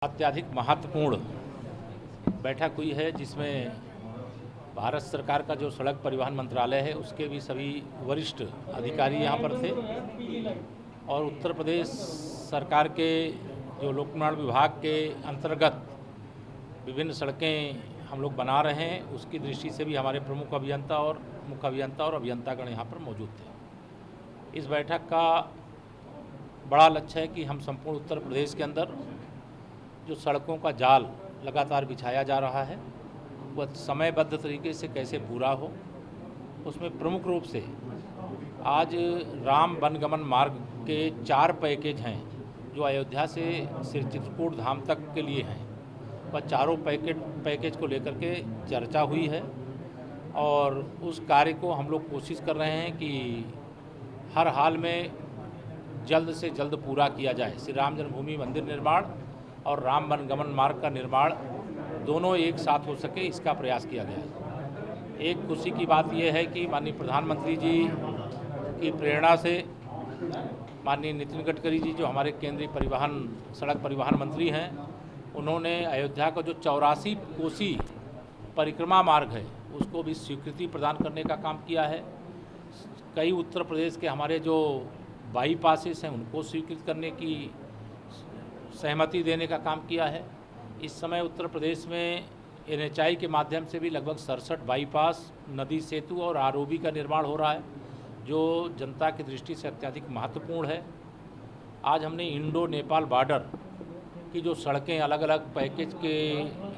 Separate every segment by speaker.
Speaker 1: अत्यधिक महत्वपूर्ण बैठक हुई है जिसमें भारत सरकार का जो सड़क परिवहन मंत्रालय है उसके भी सभी वरिष्ठ अधिकारी यहाँ पर थे और उत्तर प्रदेश सरकार के जो लोक निर्माण विभाग के अंतर्गत विभिन्न सड़कें हम लोग बना रहे हैं उसकी दृष्टि से भी हमारे प्रमुख अभियंता और मुख्य अभियंता और अभियंतागण यहाँ पर मौजूद थे। इस बैठक का बड़ा लक्ष्य है कि हम संपूर्ण उत्तर प्रदेश के अंदर जो सड़कों का जाल लगातार बिछाया जा रहा है वह समयबद्ध तरीके से कैसे पूरा हो। उसमें प्रमुख रूप से आज राम वनगमन मार्ग के 4 पैकेज हैं जो अयोध्या से श्री चित्रकूट धाम तक के लिए हैं। वह चारों पैकेज को लेकर के चर्चा हुई है और उस कार्य को हम लोग कोशिश कर रहे हैं कि हर हाल में जल्द से जल्द पूरा किया जाए। श्री राम जन्मभूमि मंदिर निर्माण और राम वनगमन मार्ग का निर्माण दोनों एक साथ हो सके इसका प्रयास किया गया है। एक खुशी की बात यह है कि माननीय प्रधानमंत्री जी की प्रेरणा से माननीय नितिन गडकरी जी जो हमारे केंद्रीय सड़क परिवहन मंत्री हैं उन्होंने अयोध्या का जो 84 कोसी परिक्रमा मार्ग है उसको भी स्वीकृति प्रदान करने का काम किया है। कई उत्तर प्रदेश के हमारे जो बाईपासेस हैं उनको स्वीकृत करने की सहमति देने का काम किया है। इस समय उत्तर प्रदेश में NHAI के माध्यम से भी लगभग 67 बाईपास, नदी सेतु और ROB का निर्माण हो रहा है जो जनता की दृष्टि से अत्यधिक महत्वपूर्ण है। आज हमने इंडो नेपाल बॉर्डर की जो सड़कें अलग अलग पैकेज के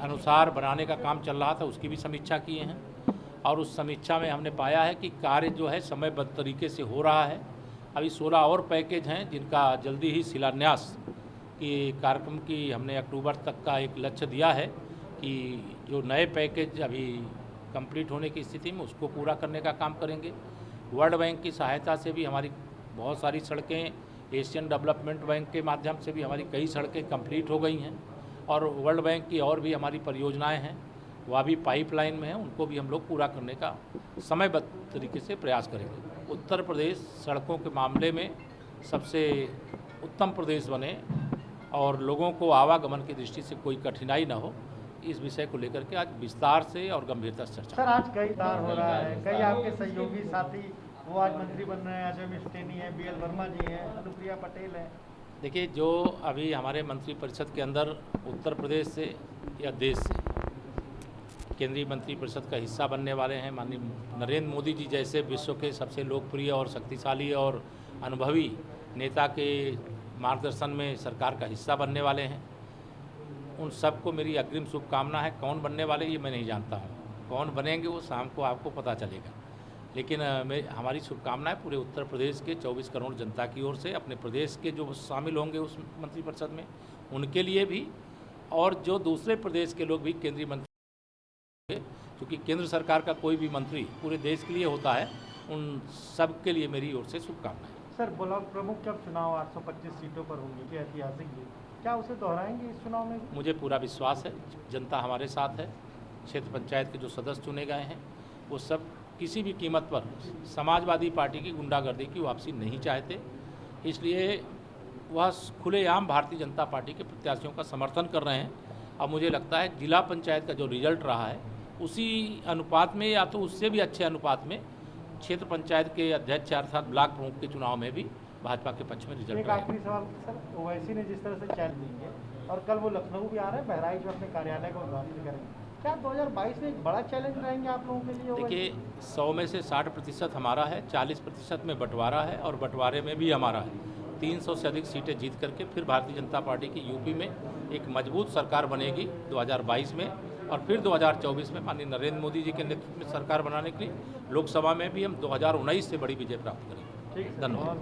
Speaker 1: अनुसार बनाने का काम चल रहा था उसकी भी समीक्षा किए हैं और उस समीक्षा में हमने पाया है कि कार्य जो है समयबद्ध तरीके से हो रहा है। अभी 16 और पैकेज हैं जिनका जल्दी ही शिलान्यास की कार्यक्रम की हमने अक्टूबर तक का एक लक्ष्य दिया है कि जो नए पैकेज अभी कंप्लीट होने की स्थिति में उसको पूरा करने का काम करेंगे। वर्ल्ड बैंक की सहायता से भी हमारी बहुत सारी सड़कें, एशियन डेवलपमेंट बैंक के माध्यम से भी हमारी कई सड़कें कंप्लीट हो गई हैं और वर्ल्ड बैंक की और भी हमारी परियोजनाएं हैं वह भी पाइपलाइन में हैं, उनको भी हम लोग पूरा करने का समयबद्ध तरीके से प्रयास करेंगे। उत्तर प्रदेश सड़कों के मामले में सबसे उत्तम प्रदेश बने और लोगों को आवागमन की दृष्टि से कोई कठिनाई न हो, इस विषय को लेकर के आज विस्तार से और गंभीरता से चर्चा।
Speaker 2: सर आज कई तार हो रहा है, कई आपके सहयोगी साथी वो आज मंत्री बन रहे हैं, अजय मिस्त्री हैं, BL वर्मा जी हैं, अनुप्रिया पटेल हैं।
Speaker 1: देखिए जो अभी हमारे मंत्रिपरिषद के अंदर उत्तर प्रदेश से या देश से केंद्रीय मंत्रिपरिषद का हिस्सा बनने वाले हैं माननीय नरेंद्र मोदी जी जैसे विश्व के सबसे लोकप्रिय और शक्तिशाली और अनुभवी नेता के मार्गदर्शन में सरकार का हिस्सा बनने वाले हैं। उन सबको मेरी अग्रिम शुभकामना है। कौन बनने वाले ये मैं नहीं जानता हूँ, कौन बनेंगे वो शाम को आपको पता चलेगा, लेकिन हमारी शुभकामनाएं पूरे उत्तर प्रदेश के 24 करोड़ जनता की ओर से, अपने प्रदेश के जो शामिल होंगे उस मंत्रिपरिषद में उनके लिए भी और जो दूसरे प्रदेश के लोग भी केंद्रीय मंत्री, क्योंकि केंद्र सरकार का कोई भी मंत्री पूरे देश के लिए होता है, उन सब के लिए मेरी ओर से शुभकामनाएं।
Speaker 2: सर ब्लॉक प्रमुख जब चुनाव 825 सीटों पर होंगे कि ऐतिहासिक जीत, क्या उसे दोहराएंगे इस चुनाव में?
Speaker 1: मुझे पूरा विश्वास है, जनता हमारे साथ है। क्षेत्र पंचायत के जो सदस्य चुने गए हैं वो सब किसी भी कीमत पर समाजवादी पार्टी की गुंडागर्दी की वापसी नहीं चाहते, इसलिए वह खुलेआम भारतीय जनता पार्टी के प्रत्याशियों का समर्थन कर रहे हैं। अब मुझे लगता है जिला पंचायत का जो रिजल्ट रहा है उसी अनुपात में या तो उससे भी अच्छे अनुपात में क्षेत्र पंचायत के अध्यक्ष अर्थात ब्लॉक प्रमुख के चुनाव में भी भाजपा के पक्ष में रिजल्ट
Speaker 2: रहा है। एक आखिरी सवाल सर, ओवैसी ने जिस तरह से चैलेंज देंगे और कल वो लखनऊ भी आ रहे हैं, बहराइच में अपने कार्यालय का उद्घाटन करेंगे, क्या 2022 में एक बड़ा चैलेंज रहेंगे आप लोगों के लिए?
Speaker 1: देखिए 100 में से 60% हमारा है, 40% में बंटवारा है और बंटवारे में भी हमारा है। 300 से अधिक सीटें जीत करके फिर भारतीय जनता पार्टी की यूपी में एक मजबूत सरकार बनेगी 2022 में और फिर 2024 में माननीय नरेंद्र मोदी जी के नेतृत्व में सरकार बनाने के लिए लोकसभा में भी हम 2019 से बड़ी विजय प्राप्त करेंगे। धन्यवाद।